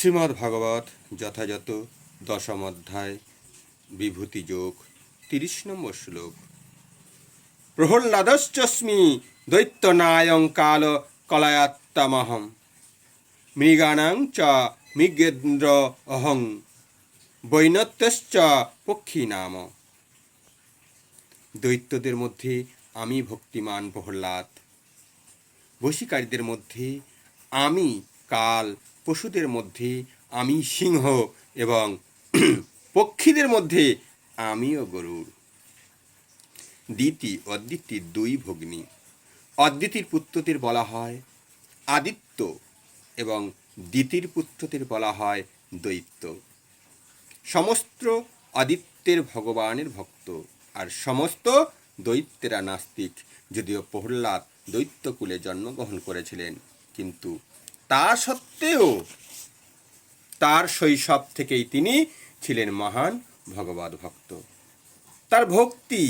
শ্রীমদ্ ভাগবত যথাযথ দশম অধ্যায় বিভূতিযোগ ৩০ নম্বর শ্লোক। প্রহ্লাদশ্চস্মি দৈত্যনায়ং কাল কলায়াত্তামহম মৃগাণাং চ মৃগেন্দ্র অহং বৈনত্যশ্চ পক্ষী নাম। দৈত্যদের মধ্যে আমি ভক্তিমান প্রহ্লাদ, বশীকারীদের মধ্যে আমি কাল, পশুদের মধ্যে আমি সিংহ এবং পক্ষীদের মধ্যে আমিও গরুড়। দিতি অদিতির দুই ভগ্নী। অদিতির পুত্রদের বলা হয় আদিত্য এবং দিতির পুত্রদের বলা হয় দৈত্য। সমস্ত আদিত্যের ভগবানের ভক্ত আর সমস্ত দৈত্যেরা নাস্তিক। যদিও প্রহ্লাদ দৈত্যকুলে জন্মগ্রহণ করেছিলেন, কিন্তু তা সত্ত্বেও তার শৈশব থেকেই তিনি ছিলেন মহান ভগবত ভক্ত। তার ভক্তি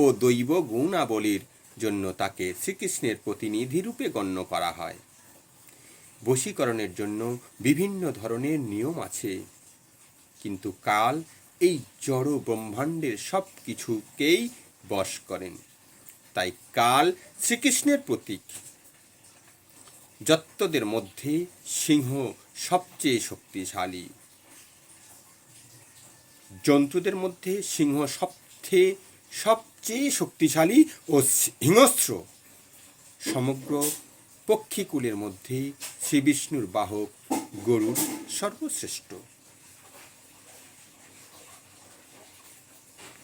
ও দৈব গুণাবলীর জন্য তাকে শ্রীকৃষ্ণের প্রতিনিধি রূপে গণ্য করা হয়। বশীকরণের জন্য বিভিন্ন ধরনের নিয়ম আছে, কিন্তু কাল এই জড় ব্রহ্মাণ্ডের সব কিছুকেই বশ করেন। তাই কাল শ্রীকৃষ্ণের প্রতীক। যত্তদের মধ্যে সিংহ সবচেয়ে শক্তিশালী। জন্তুদের মধ্যে সিংহ সবচেয়ে শক্তিশালী ও হিংস্র। সমগ্র পক্ষীকুলের মধ্যে শ্রীবিষ্ণুর বাহক গরুড় সর্বশ্রেষ্ঠ।